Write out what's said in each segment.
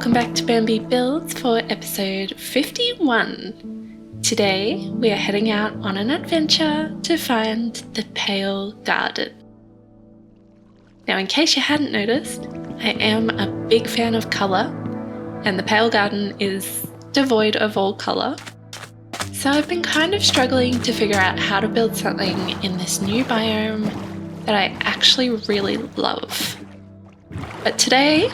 Welcome back to Bambi Builds for episode 51. Today we are heading out on an adventure to find the Pale Garden. Now, in case you hadn't noticed, I am a big fan of colour, and the Pale Garden is devoid of all colour. So I've been kind of struggling to figure out how to build something in this new biome that I actually really love. But today,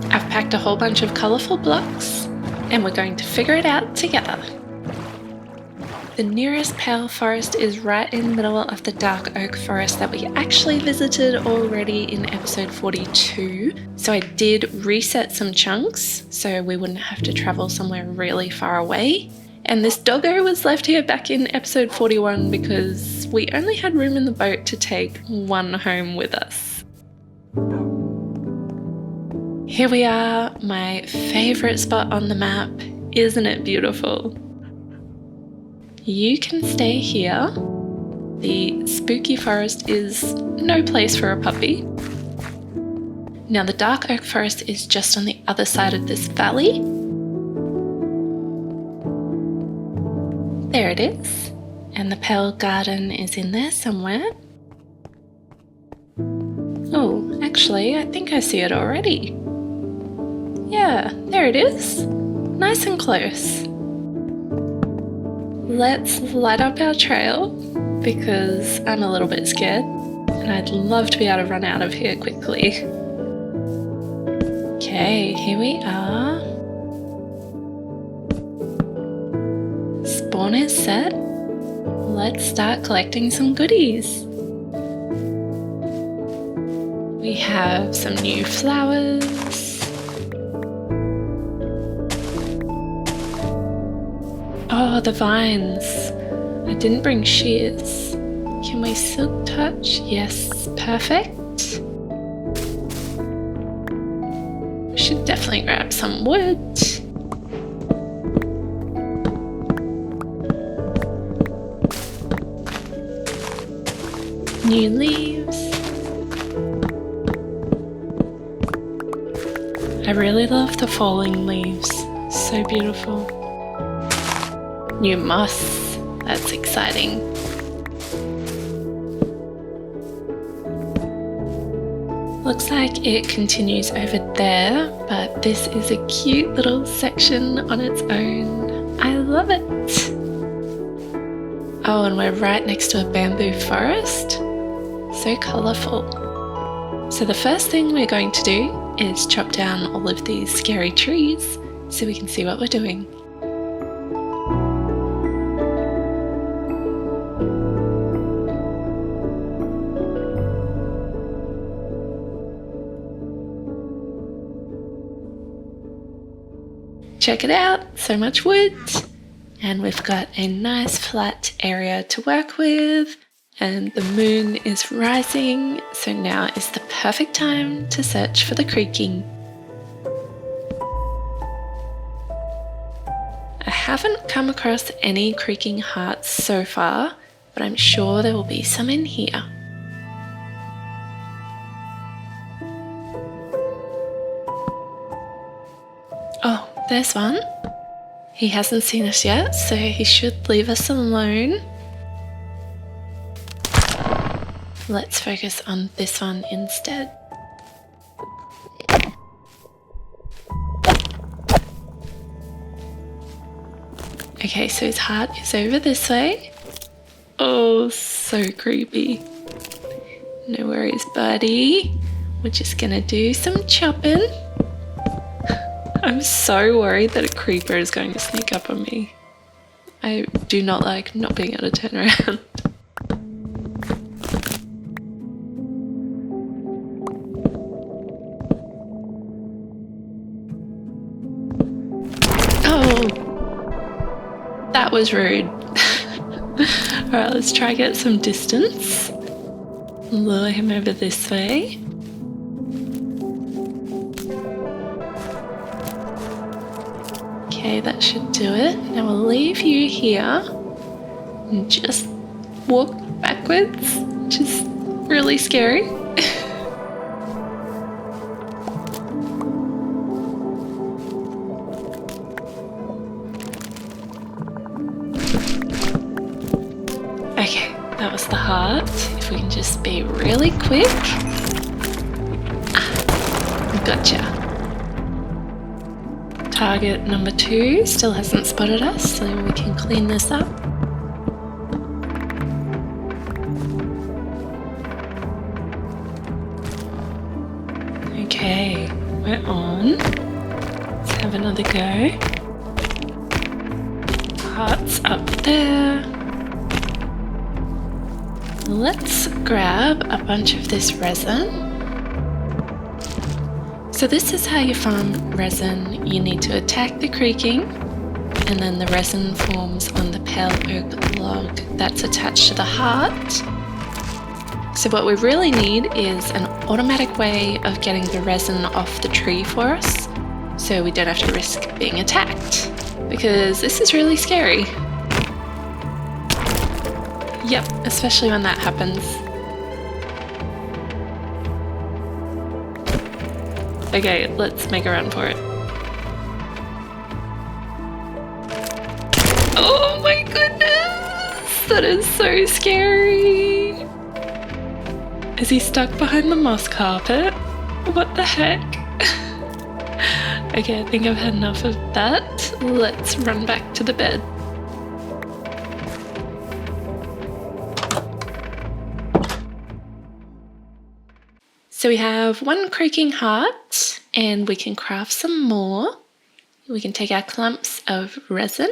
I've packed a whole bunch of colourful blocks and we're going to figure it out together. The nearest pale forest is right in the middle of the dark oak forest that we actually visited already in episode 42. So I did reset some chunks so we wouldn't have to travel somewhere really far away. And this doggo was left here back in episode 41 because we only had room in the boat to take one home with us. Here we are, my favourite spot on the map. Isn't it beautiful? You can stay here. The spooky forest is no place for a puppy. Now the dark oak forest is just on the other side of this valley. There it is. And the Pale Garden is in there somewhere. Oh, actually, I think I see it already. Yeah, there it is. Nice and close. Let's light up our trail because I'm a little bit scared and I'd love to be able to run out of here quickly. Okay, here we are. Spawn is set. Let's start collecting some goodies. We have some new flowers. Oh, the vines. I didn't bring shears. Can we silk touch? Yes, perfect. We should definitely grab some wood. New leaves. I really love the falling leaves. So beautiful. New moss, that's exciting. Looks like it continues over there, but this is a cute little section on its own. I love it. Oh, and we're right next to a bamboo forest. So colourful. So the first thing we're going to do is chop down all of these scary trees so we can see what we're doing. Check it out, so much wood, and we've got a nice flat area to work with, and the moon is rising, so now is the perfect time to search for the creaking. I haven't come across any creaking hearts so far, but I'm sure there will be some in here. Oh, there's one. He hasn't seen us yet, so he should leave us alone. Let's focus on this one instead. Okay, so his heart is over this way. Oh, so creepy. No worries, buddy. We're just gonna do some chopping. I'm so worried that a creeper is going to sneak up on me. I do not like not being able to turn around. Oh, that was rude. Alright, let's try get some distance. Lure him over this way. Okay, that should do it. Now we'll leave you here and just walk backwards, which is really scary. That was the heart. If we can just be really quick. Gotcha. Target number 2 still hasn't spotted us, so we can clean this up. Okay, we're on. Let's have another go. Heart's up there. Let's grab a bunch of this resin. So this is how you farm resin. You need to attack the creaking, and then the resin forms on the pale oak log that's attached to the heart. So what we really need is an automatic way of getting the resin off the tree for us, so we don't have to risk being attacked, because this is really scary. Yep, especially when that happens. Okay, let's make a run for it. Oh my goodness! That is so scary! Is he stuck behind the moss carpet? What the heck? Okay, I think I've had enough of that. Let's run back to the bed. So we have 1 creaking heart, and we can craft some more. We can take our clumps of resin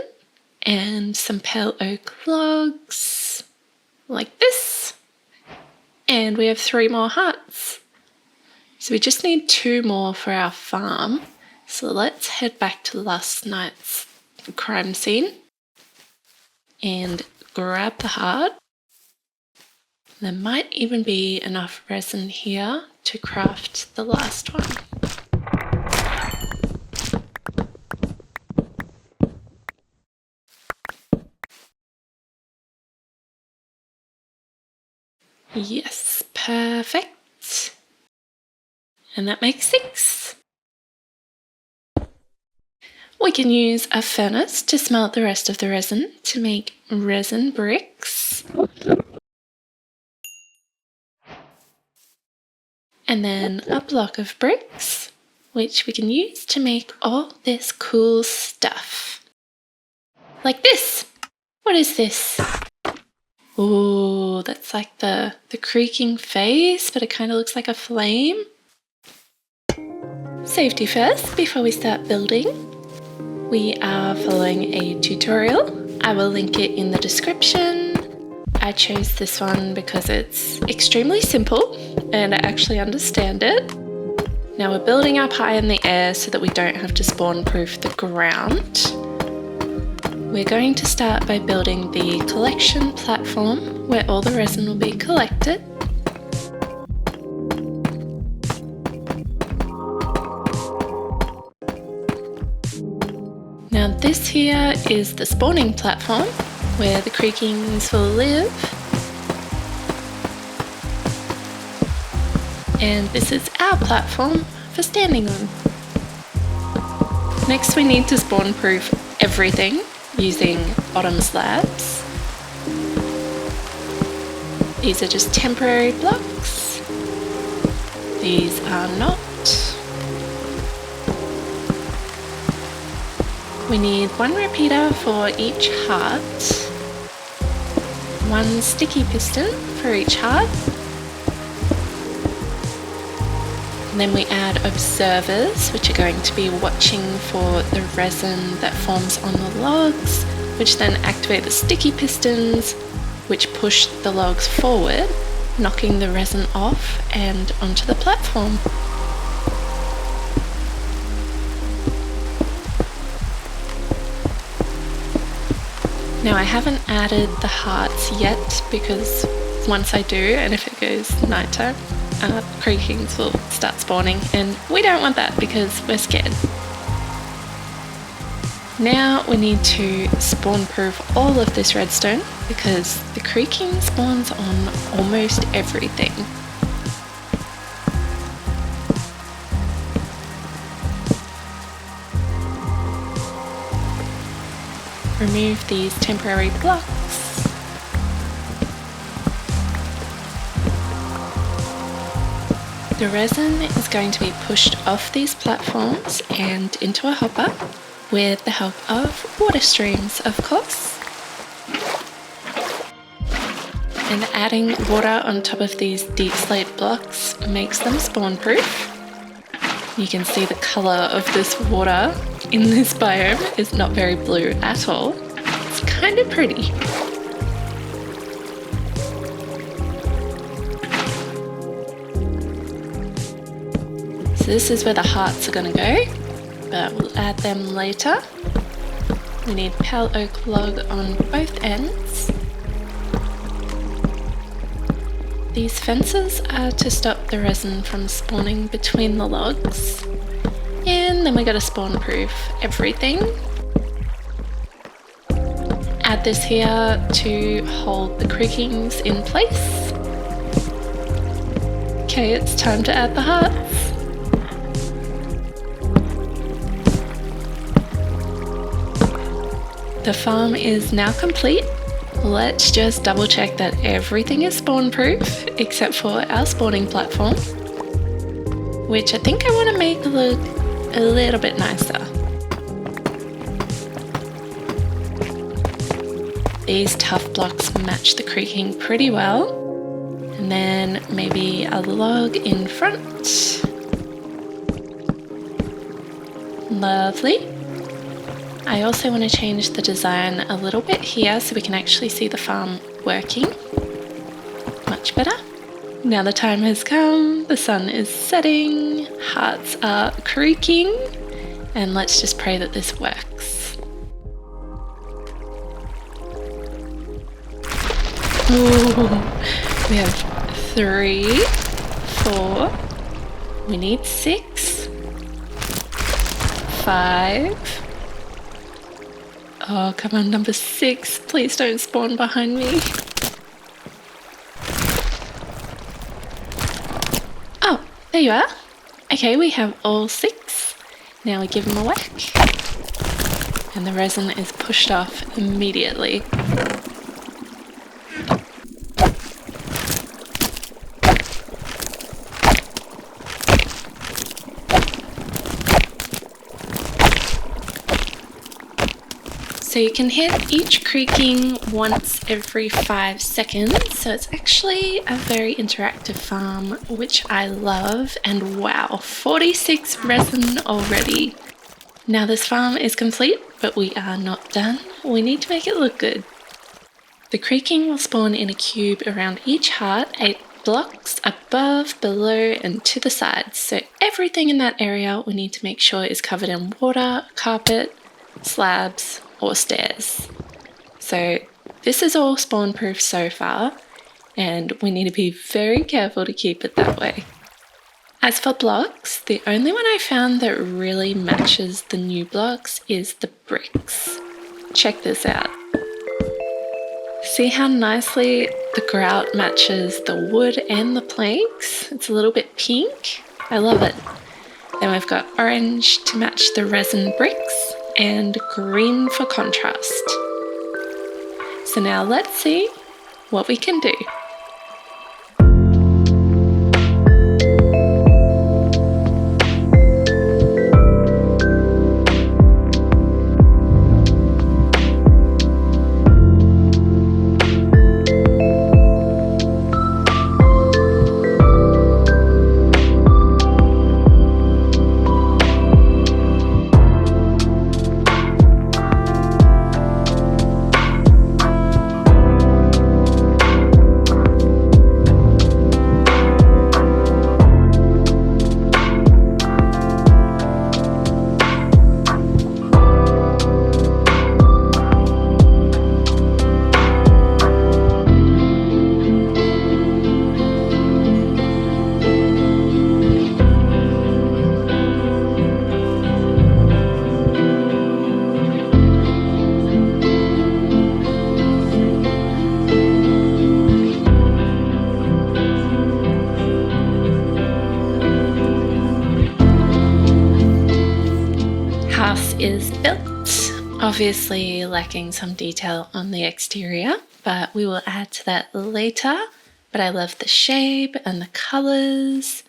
and some pale oak logs, like this. And we have 3 more hearts. So we just need 2 more for our farm. So let's head back to last night's crime scene and grab the heart. There might even be enough resin here to craft the last one. Yes, perfect. And that makes 6. We can use a furnace to smelt the rest of the resin to make resin bricks. And then a block of bricks, which we can use to make all this cool stuff. Like this! What is this? Oh, that's like the creaking face, but it kind of looks like a flame. Safety first, before we start building. We are following a tutorial. I will link it in the description. I chose this one because it's extremely simple and I actually understand it. Now we're building up high in the air so that we don't have to spawn proof the ground. We're going to start by building the collection platform where all the resin will be collected. Now this here is the spawning platform where the creakings will live. And this is our platform for standing on. Next we need to spawn proof everything using bottom slabs. These are just temporary blocks. These are not. We need 1 repeater for each heart, 1 sticky piston for each heart, and then we add observers, which are going to be watching for the resin that forms on the logs, which then activate the sticky pistons, which push the logs forward, knocking the resin off and onto the platform. Now I haven't added the hearts yet because once I do, and if it goes nighttime, creakings will start spawning and we don't want that because we're scared. Now we need to spawn proof all of this redstone because the creaking spawns on almost everything. Remove these temporary blocks. The resin is going to be pushed off these platforms and into a hopper with the help of water streams, of course. And adding water on top of these deep slate blocks makes them spawn proof. You can see the colour of this water in this biome is not very blue at all. It's kind of pretty. So this is where the hearts are going to go, but we'll add them later. We need pale oak log on both ends. These fences are to stop the resin from spawning between the logs. And then we got to spawn proof everything. Add this here to hold the creakings in place. Okay, it's time to add the hearts. The farm is now complete. Let's just double check that everything is spawn proof except for our spawning platform, which I think I want to make look a little bit nicer. These tough blocks match the creaking pretty well, and then maybe a log in front. Lovely. I also want to change the design a little bit here so we can actually see the farm working. Much better. Now the time has come, the sun is setting, hearts are creaking, and let's just pray that this works. Ooh, we have 3, 4, we need 6, 5, oh, come on, number 6. Please don't spawn behind me. Oh, there you are. Okay, we have all 6. Now we give them a whack. And the resin is pushed off immediately. So you can hit each creaking once every 5 seconds, so it's actually a very interactive farm, which I love, and wow, 46 resin already. Now this farm is complete, but we are not done. We need to make it look good. The creaking will spawn in a cube around each heart, 8 blocks above, below, and to the sides, so everything in that area we need to make sure is covered in water, carpet, slabs, or stairs. So this is all spawn proof so far, and we need to be very careful to keep it that way. As for blocks, the only one I found that really matches the new blocks is the bricks. Check this out. See how nicely the grout matches the wood and the planks? It's a little bit pink. I love it. Then we've got orange to match the resin bricks, and green for contrast. So now let's see what we can do. Is built, obviously lacking some detail on the exterior, but we will add to that later. But I love the shape and the colors.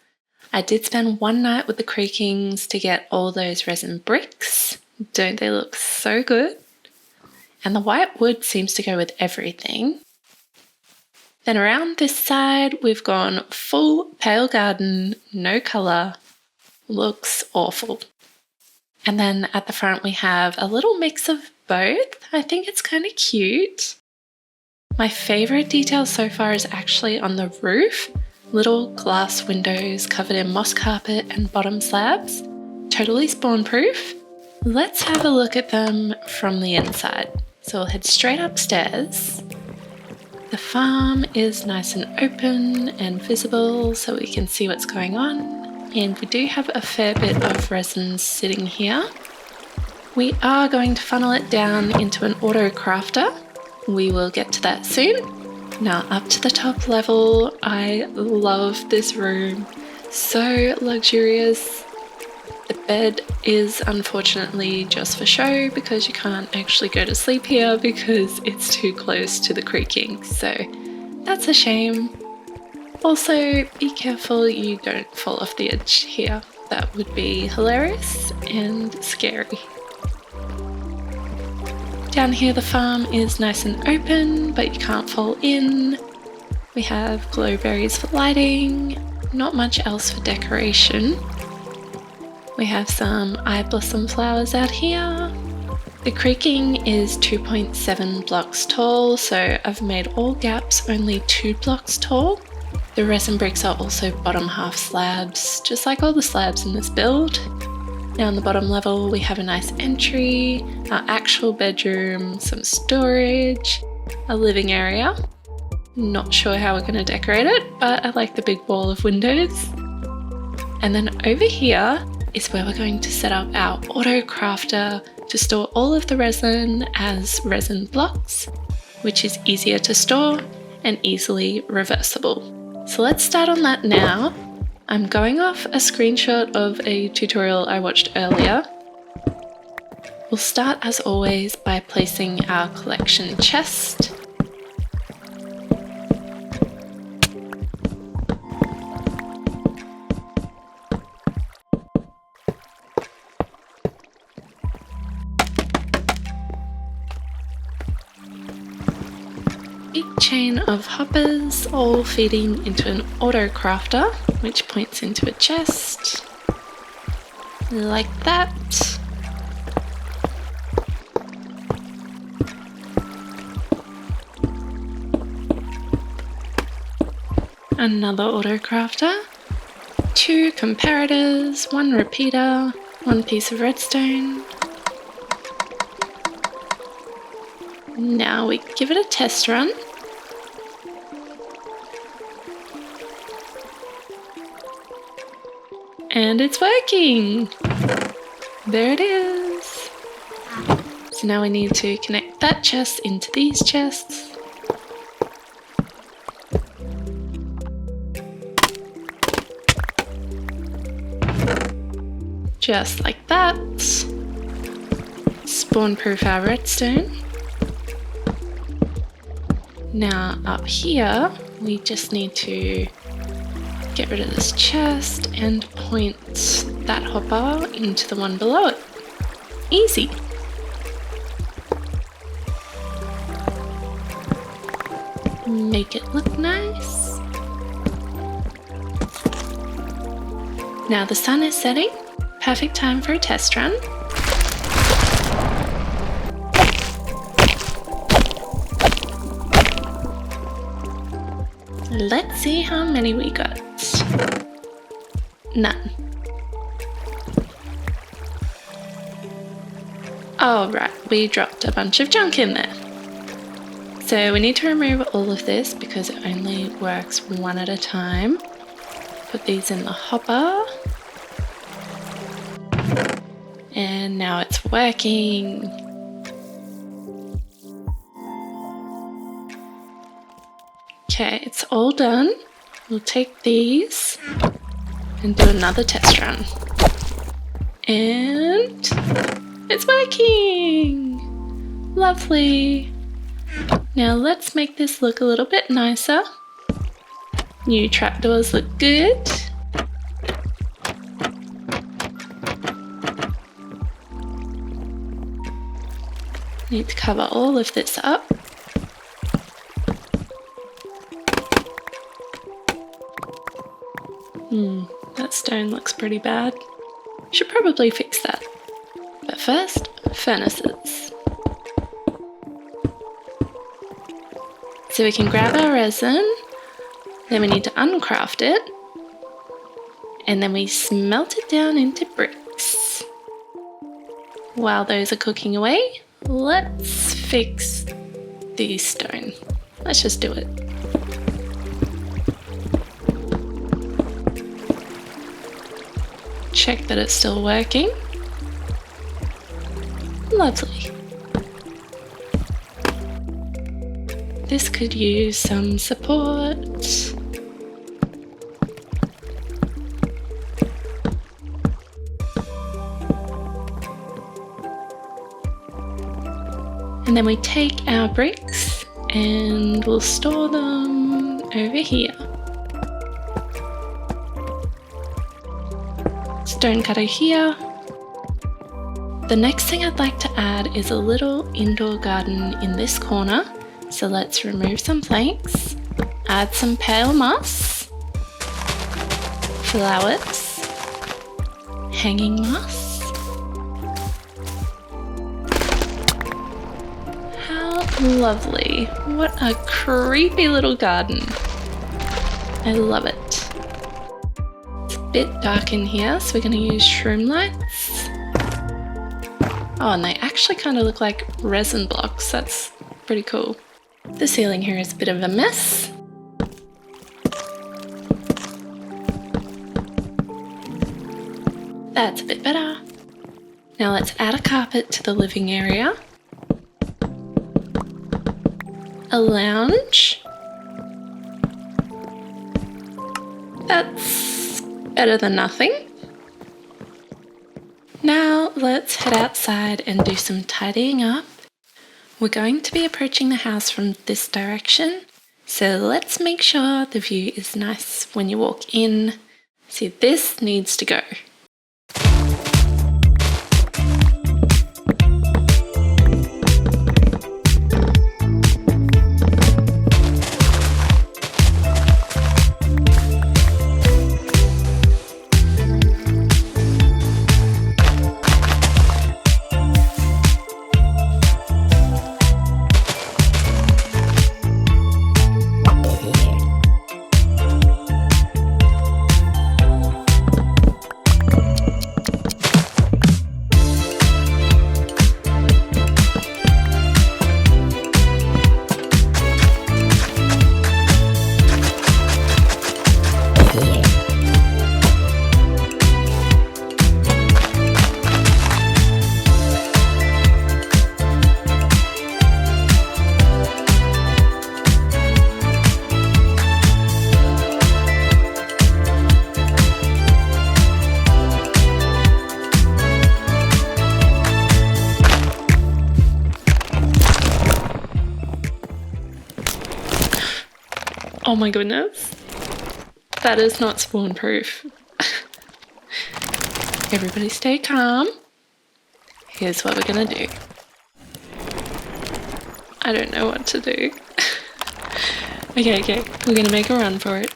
I did spend one night with the Creakings to get all those resin bricks. Don't they look so good? And the white wood seems to go with everything. Then around this side, we've gone full pale garden, no colour. Looks awful. And then at the front, we have a little mix of both. I think it's kind of cute. My favourite detail so far is actually on the roof. Little glass windows covered in moss carpet and bottom slabs. Totally spawn-proof. Let's have a look at them from the inside. So we'll head straight upstairs. The farm is nice and open and visible so we can see what's going on. And we do have a fair bit of resin sitting here. We are going to funnel it down into an auto crafter. We will get to that soon. Now up to the top level, I love this room. So luxurious. The bed is unfortunately just for show because you can't actually go to sleep here because it's too close to the creaking. So that's a shame. Also, be careful you don't fall off the edge here. That would be hilarious and scary. Down here the farm is nice and open, but you can't fall in. We have glowberries for lighting, not much else for decoration. We have some eye blossom flowers out here. The creaking is 2.7 blocks tall, so I've made all gaps only 2 blocks tall. The resin bricks are also bottom half slabs, just like all the slabs in this build. Now on the bottom level we have a nice entry, our actual bedroom, some storage, a living area. Not sure how we're going to decorate it, but I like the big wall of windows. And then over here is where we're going to set up our auto crafter to store all of the resin as resin blocks, which is easier to store and easily reversible. So let's start on that now. I'm going off a screenshot of a tutorial I watched earlier. We'll start as always by placing our collection chest. Big chain of hoppers all feeding into an auto crafter, which points into a chest, like that. Another auto crafter, 2 comparators, 1 repeater, 1 piece of redstone. Now we give it a test run. And it's working! There it is! So now we need to connect that chest into these chests. Just like that. Spawn-proof our redstone. Now up here, we just need to get rid of this chest and point that hopper into the one below it. Easy. Make it look nice. Now the sun is setting. Perfect time for a test run. Let's see how many we got. None. Oh right, we dropped a bunch of junk in there. So we need to remove all of this because it only works one at a time. Put these in the hopper. And now it's working. Okay, it's all done. We'll take these and do another test run. And it's working! Lovely! Now let's make this look a little bit nicer. New trapdoors look good. Need to cover all of this up. That stone looks pretty bad. Should probably fix that. But first, furnaces. So we can grab our resin, then we need to uncraft it, and then we smelt it down into bricks. While those are cooking away, let's fix the stone. Let's just do it. Check that it's still working. Lovely. This could use some support. And then we take our bricks and we'll store them over here. Stone cutter here. The next thing I'd like to add is a little indoor garden in this corner. So let's remove some planks, add some pale moss, flowers, hanging moss. How lovely. What a creepy little garden. I love it. It's a bit dark in here, so we're going to use shroom lights. Oh, and they actually kind of look like resin blocks. That's pretty cool. The ceiling here is a bit of a mess. That's a bit better. Now let's add a carpet to the living area. A lounge. That's better than nothing. Now let's head outside and do some tidying up. We're going to be approaching the house from this direction, so let's make sure the view is nice when you walk in. See, this needs to go. Oh my goodness, that is not spawn proof. Everybody stay calm. Here's what we're gonna do. I don't know what to do. Okay, we're gonna make a run for it.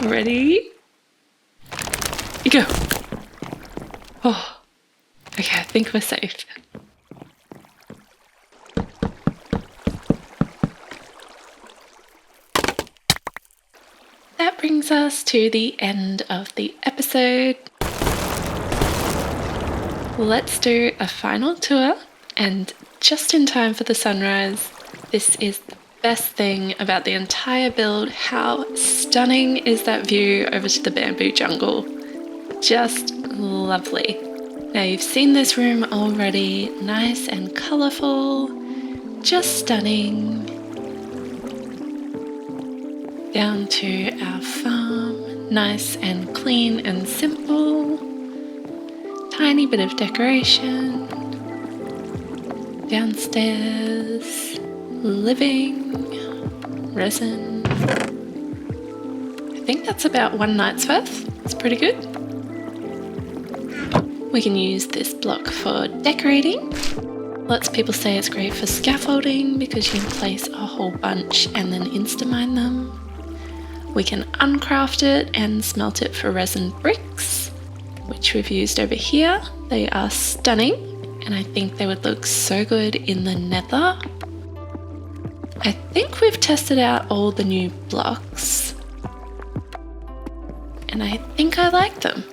Ready? Go. Oh, okay, I think we're safe. That brings us to the end of the episode. Let's do a final tour, and just in time for the sunrise. This is the best thing about the entire build. How stunning is that view over to the bamboo jungle? Just lovely. Now you've seen this room already, nice and colourful, just stunning. Down to our farm, nice and clean and simple. Tiny bit of decoration. Downstairs, living, resin. I think that's about one night's worth. It's pretty good. We can use this block for decorating. Lots of people say it's great for scaffolding because you can place a whole bunch and then Instamine them. We can uncraft it and smelt it for resin bricks, which we've used over here. They are stunning, and I think they would look so good in the nether. I think we've tested out all the new blocks, and I think I like them.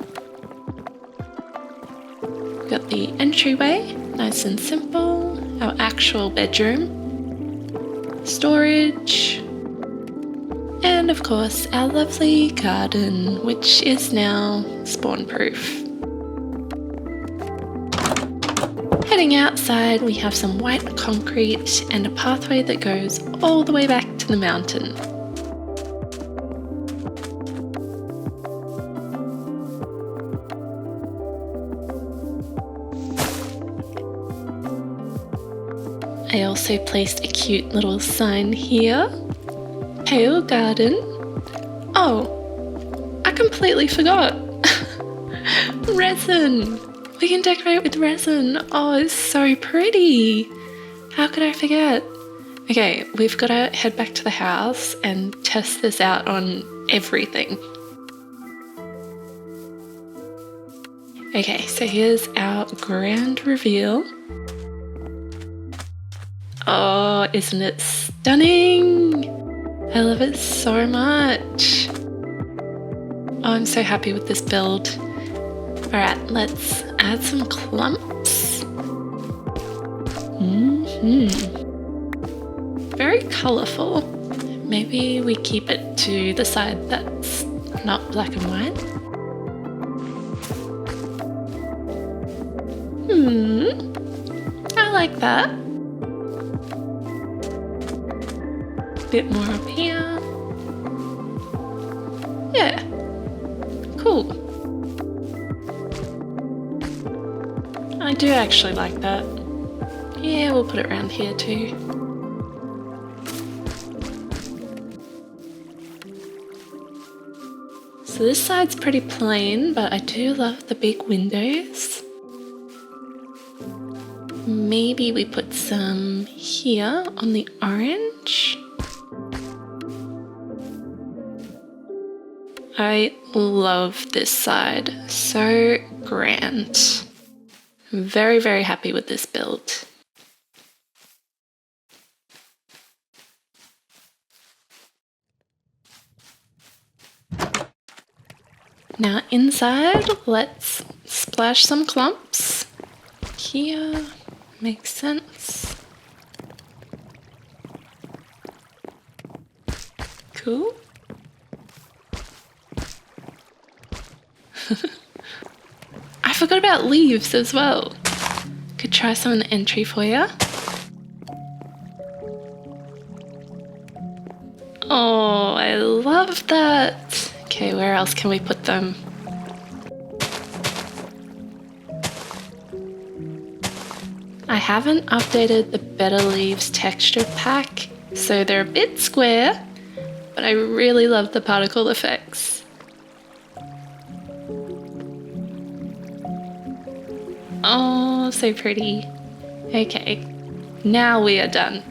We've got the entryway, nice and simple, our actual bedroom, storage, and of course our lovely garden, which is now spawn-proof. Heading outside, we have some white concrete and a pathway that goes all the way back to the mountain. I also placed a cute little sign here. Pale garden. Oh, I completely forgot. Resin. We can decorate with resin. Oh, it's so pretty. How could I forget? Okay, we've got to head back to the house and test this out on everything. Okay, so here's our grand reveal. Oh, isn't it stunning? I love it so much. Oh, I'm so happy with this build. Alright, let's add some clumps. Very colourful. Maybe we keep it to the side that's not black and white. I like that. Bit more up here. Yeah, cool. I do actually like that. Yeah, we'll put it around here too. So this side's pretty plain, but I do love the big windows. Maybe we put some here on the orange. I love this side. So grand. I'm very, very happy with this build. Now inside, let's splash some clumps. Here, makes sense. Cool. I forgot about leaves as well. Could try some in the entry foyer. Oh, I love that. Okay, where else can we put them? I haven't updated the Better Leaves texture pack, so they're a bit square, but I really love the particle effects. Oh, so pretty. Okay, now we are done.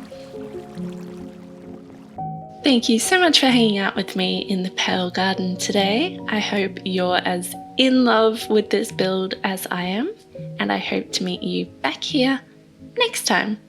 Thank you so much for hanging out with me in the Pale Garden today. I hope you're as in love with this build as I am, and I hope to meet you back here next time.